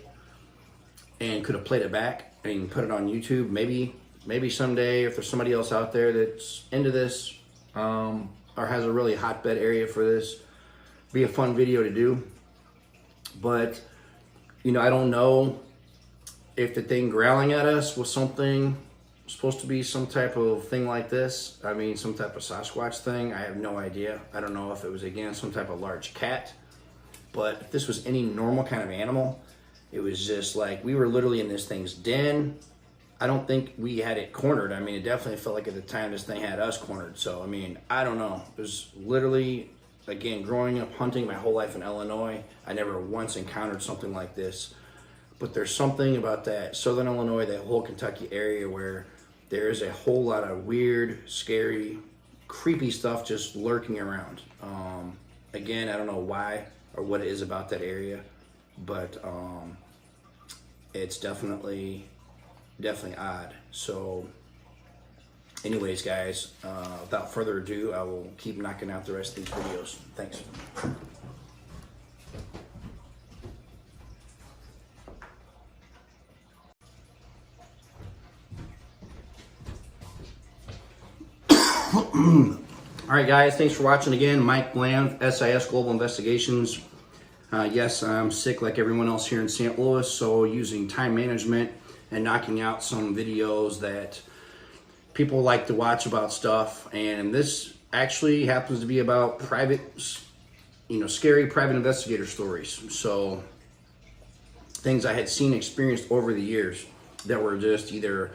and could have played it back and put it on YouTube. Maybe someday, if there's somebody else out there that's into this, or has a really hotbed area for this, be a fun video to do. But, you know, I don't know if the thing growling at us was something supposed to be some type of thing like this. I mean, some type of Sasquatch thing. I have no idea. I don't know if it was, again, some type of large cat. But if this was any normal kind of animal, It was just like we were literally in this thing's den. I don't think we had it cornered. I mean, it definitely felt like at the time this thing had us cornered. So, I mean, I don't know. It was literally, again, growing up hunting my whole life in Illinois, I never once encountered something like this. But there's something about that southern Illinois, that whole Kentucky area, where there is a whole lot of weird, scary, creepy stuff just lurking around. Again, I don't know why or what it is about that area, but it's definitely odd. So anyways, guys, without further ado, I will keep knocking out the rest of these videos. Thanks. All right, guys, thanks for watching again. Mike Bland, SIS Global Investigations. Yes, I'm sick like everyone else here in St. Louis, so using time management and knocking out some videos that people like to watch about stuff. And this actually happens to be about private, scary private investigator stories. So things I had seen, experienced over the years that were just either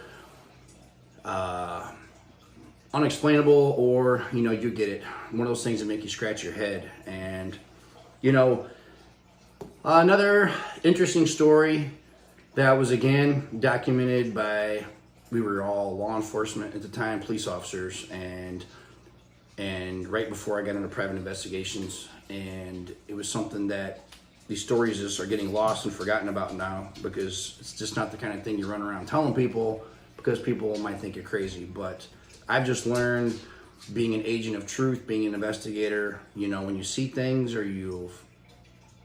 unexplainable, or you get it, one of those things that make you scratch your head. And another interesting story that was again documented by, we were all law enforcement at the time, police officers, and right before I got into private investigations, and it was something that these stories just are getting lost and forgotten about now, because it's just not the kind of thing you run around telling people, because people might think you're crazy. But I've just learned, being an agent of truth, being an investigator, when you see things, or you've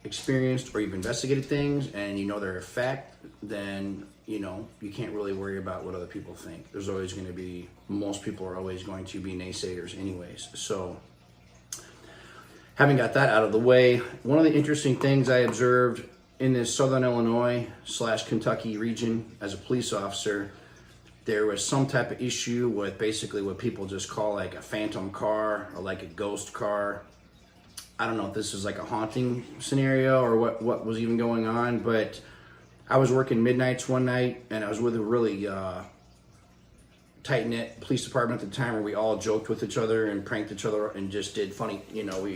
experienced or you've investigated things and they're a fact, then you can't really worry about what other people think. There's always going to be, most people are always going to be naysayers anyways. So having got that out of the way, one of the interesting things I observed in this southern Illinois / Kentucky region as a police officer, there was some type of issue with basically what people just call like a phantom car or like a ghost car. I don't know if this is like a haunting scenario or what was even going on, but I was working midnights one night, and I was with a really tight-knit police department at the time, where we all joked with each other and pranked each other and just did funny,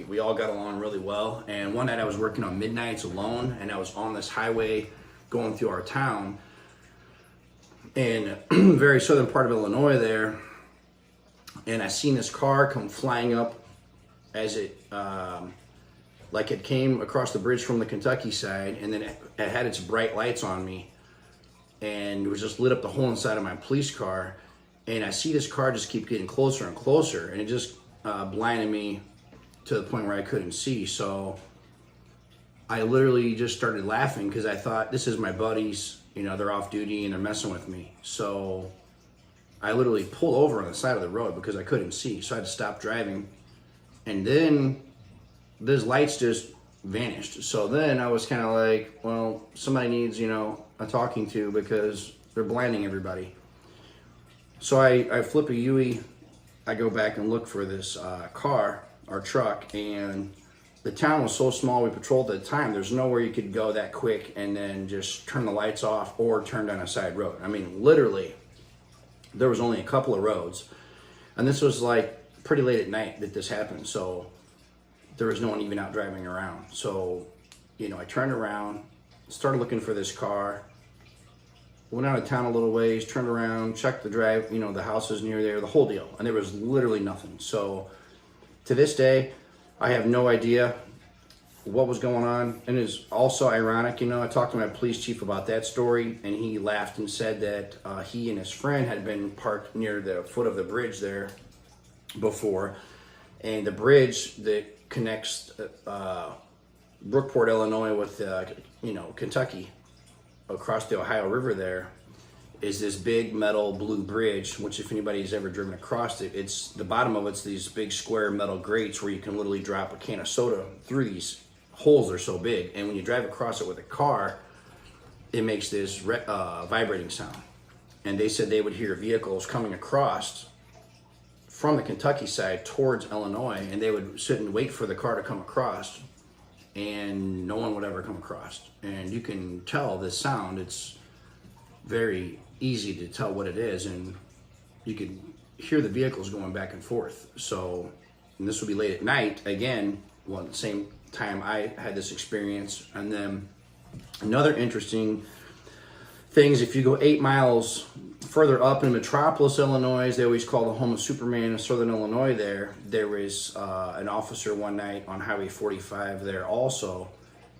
we all got along really well. And one night I was working on midnights alone, and I was on this highway going through our town in very southern part of Illinois there, and I seen this car come flying up as it like it came across the bridge from the Kentucky side, and then it had its bright lights on me, and it was just lit up the whole inside of my police car. And I see this car just keep getting closer and closer, and it just blinded me to the point where I couldn't see. So I literally just started laughing, because I thought, this is my buddies, they're off duty and they're messing with me. So I literally pulled over on the side of the road because I couldn't see. So I had to stop driving. And then those lights just vanished. So then I was kind of like, well, somebody needs, a talking to, because they're blinding everybody. So I flip a Huey. I go back and look for this car or truck, and the town was so small, we patrolled at the time, there's nowhere you could go that quick and then just turn the lights off or turn down a side road. I mean, literally, there was only a couple of roads. And this was like pretty late at night that this happened, so there was no one even out driving around. So, I turned around, started looking for this car, went out of town a little ways, turned around, checked the drive, the houses near there, the whole deal, and there was literally nothing. So to this day, I have no idea what was going on. And it's also ironic, I talked to my police chief about that story, and he laughed and said that he and his friend had been parked near the foot of the bridge there before, and the bridge that connects Brookport, Illinois with Kentucky across the Ohio River there is this big metal blue bridge, which if anybody's ever driven across it, it's the bottom of it's these big square metal grates where you can literally drop a can of soda through these holes. Are so big, and when you drive across it with a car, it makes this vibrating sound. And they said they would hear vehicles coming across from the Kentucky side towards Illinois, and they would sit and wait for the car to come across, and no one would ever come across. And you can tell this sound, it's very easy to tell what it is, and you can hear the vehicles going back and forth. So, and this would be late at night again, well, at the same time I had this experience. And then another interesting thing is, if you go 8 miles further up in Metropolis, Illinois, they always call the home of Superman in Southern Illinois there was an officer one night on Highway 45 there also,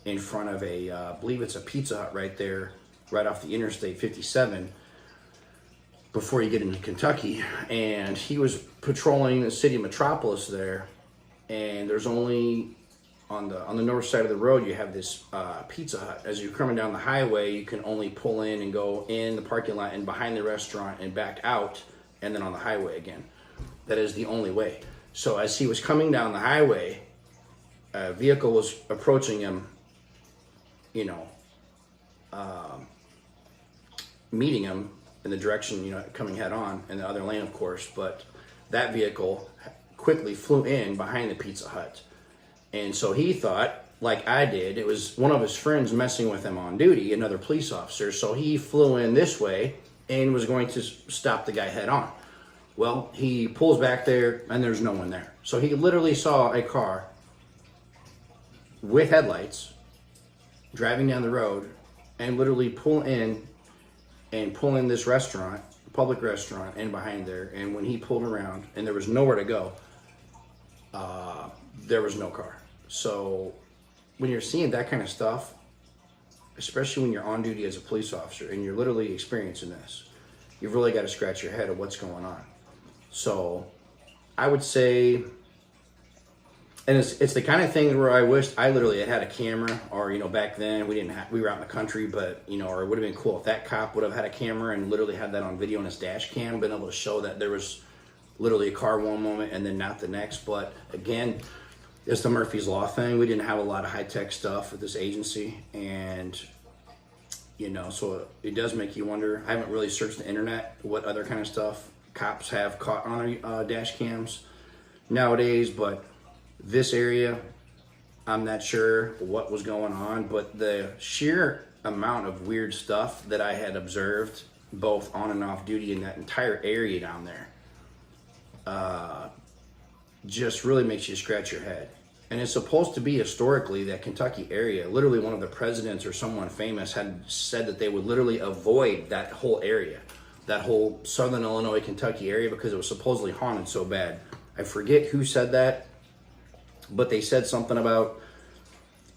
in front of I believe it's a Pizza Hut right there, right off the Interstate 57, before you get into Kentucky. And he was patrolling the city of Metropolis there, and there's only, on the north side of the road, you have this Pizza Hut. As you're coming down the highway, you can only pull in and go in the parking lot and behind the restaurant and back out, and then on the highway again. That is the only way. So as he was coming down the highway, a vehicle was approaching him, meeting him in the direction, coming head on in the other lane, of course. But that vehicle quickly flew in behind the Pizza Hut. And so he thought, like I did, it was one of his friends messing with him on duty, another police officer. So he flew in this way and was going to stop the guy head on. Well, he pulls back there and there's no one there. So he literally saw a car with headlights driving down the road and literally pull in this restaurant, public restaurant, and behind there. And when he pulled around and there was nowhere to go, there was no car. So when you're seeing that kind of stuff, especially when you're on duty as a police officer and you're literally experiencing this, you've really got to scratch your head of what's going on. So I would say, and it's the kind of thing where I wished I literally had a camera, or, back then we were out in the country, but, or it would have been cool if that cop would have had a camera and literally had that on video on his dash cam, been able to show that there was literally a car one moment and then not the next. But again, it's the Murphy's Law thing. We didn't have a lot of high-tech stuff with this agency, and so it does make you wonder. I haven't really searched the internet what other kind of stuff cops have caught on their dash cams nowadays, but this area, I'm not sure what was going on. But the sheer amount of weird stuff that I had observed both on and off duty in that entire area down there just really makes you scratch your head. And it's supposed to be historically that Kentucky area, literally one of the presidents or someone famous had said that they would literally avoid that whole area, that whole southern Illinois, Kentucky area, because it was supposedly haunted so bad. I forget who said that, but they said something about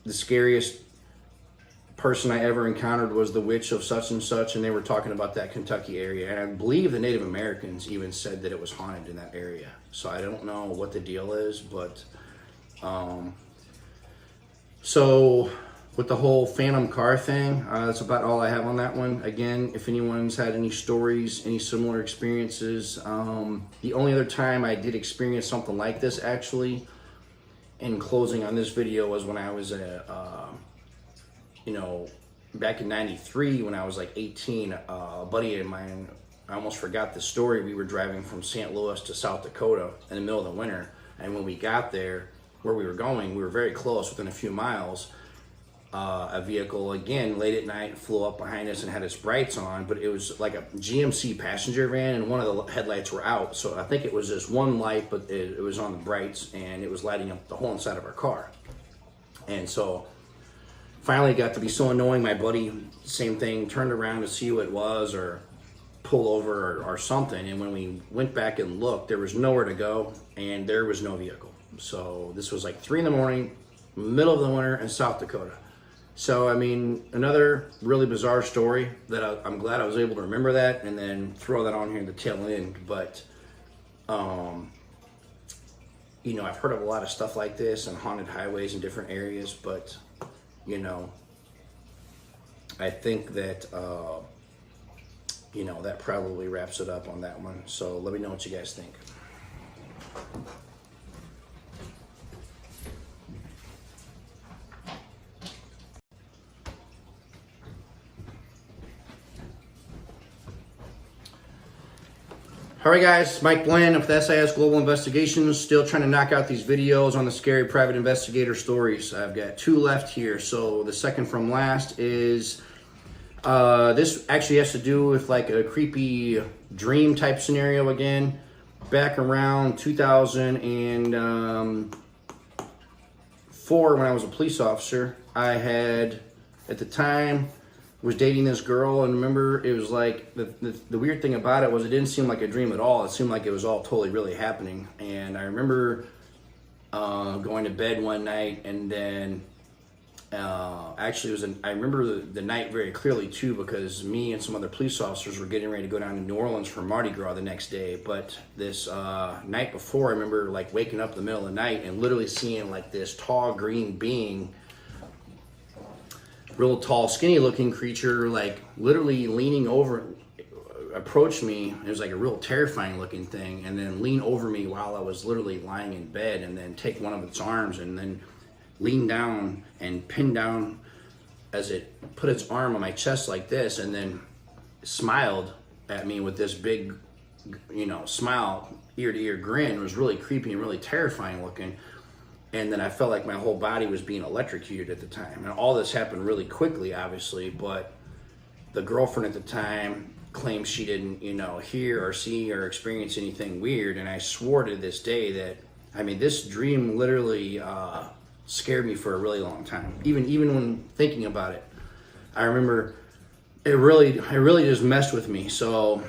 the scariest person I ever encountered was the witch of such and such, and they were talking about that Kentucky area. And I believe the Native Americans even said that it was haunted in that area. So I don't know what the deal is, but so with the whole phantom car thing, that's about all I have on that one. Again, if anyone's had any stories, any similar experiences, the only other time I did experience something like this, actually, in closing on this video, was when I was back in '93, when I was like 18, a buddy of mine, I almost forgot the story. We were driving from St. Louis to South Dakota in the middle of the winter. And when we got there, where we were going, we were very close, within a few miles. A vehicle, again, late at night, flew up behind us and had its brights on, but it was like a GMC passenger van, and one of the headlights were out. So I think it was just one light, but it was on the brights, and it was lighting up the whole inside of our car. And so finally it got to be so annoying. My buddy, same thing, turned around to see who it was or pull over or something. And when we went back and looked, there was nowhere to go, and there was no vehicle. So this was like 3 a.m, middle of the winter in South Dakota. So, I mean, another really bizarre story that I'm glad I was able to remember that and then throw that on here in the tail end. But, I've heard of a lot of stuff like this and haunted highways in different areas, but, I think that, that probably wraps it up on that one. So let me know what you guys think. All right, guys, Mike Bland of SIS Global Investigations, still trying to knock out these videos on the scary private investigator stories. I've got 2 left here. So the second from last is, this actually has to do with like a creepy dream type scenario again. Back around 2004, when I was a police officer, I had, at the time, was dating this girl, and remember, it was like, the weird thing about it was it didn't seem like a dream at all. It seemed like it was all totally really happening. And I remember going to bed one night, and then actually I remember the night very clearly too, because me and some other police officers were getting ready to go down to New Orleans for Mardi Gras the next day. But this night before, I remember like waking up in the middle of the night and literally seeing like this tall green being, real tall, skinny looking creature, like literally leaning over, approach me. It was like a real terrifying looking thing, and then lean over me while I was literally lying in bed, and then take one of its arms and then lean down and pin down as it put its arm on my chest like this, and then smiled at me with this big, smile, ear to ear grin. It was really creepy and really terrifying looking. And then I felt like my whole body was being electrocuted at the time. And all this happened really quickly, obviously, but the girlfriend at the time claimed she didn't, hear or see or experience anything weird. And I swore to this day that, this dream literally scared me for a really long time. Even when thinking about it, I remember it really just messed with me. So,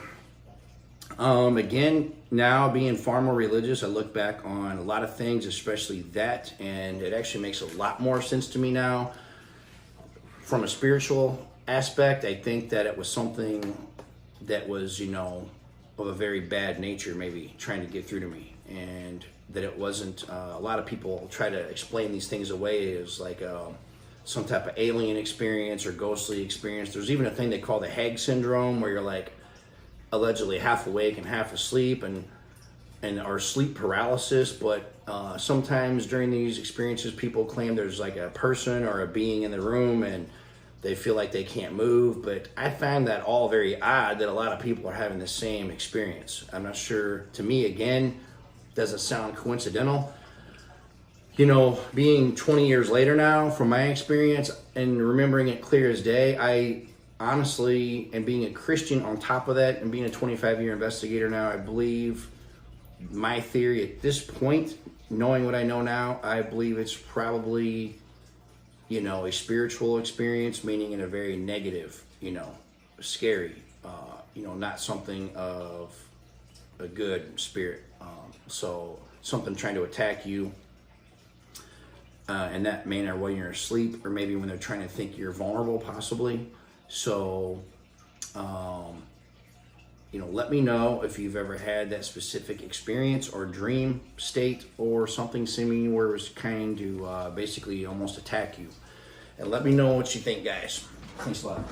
again, now being far more religious, I look back on a lot of things, especially that, and it actually makes a lot more sense to me now. From a spiritual aspect, I think that it was something that was, of a very bad nature, maybe trying to get through to me, and that it wasn't, a lot of people try to explain these things away as like some type of alien experience or ghostly experience. There's even a thing they call the Hag syndrome, where you're like, allegedly half awake and half asleep, and or sleep paralysis. But sometimes during these experiences, people claim there's like a person or a being in the room and they feel like they can't move. But I find that all very odd that a lot of people are having the same experience. I'm not sure. To me, again, doesn't sound coincidental. Being 20 years later now, from my experience and remembering it clear as day, I honestly, and being a Christian on top of that, and being a 25-year investigator now, I believe, my theory at this point, knowing what I know now, I believe it's probably, a spiritual experience, meaning in a very negative, scary, not something of a good spirit. So something trying to attack you in that manner while you're asleep, or maybe when they're trying to think you're vulnerable, possibly. So, let me know if you've ever had that specific experience or dream state or something similar where it was kind to basically almost attack you. And let me know what you think, guys. Thanks a lot.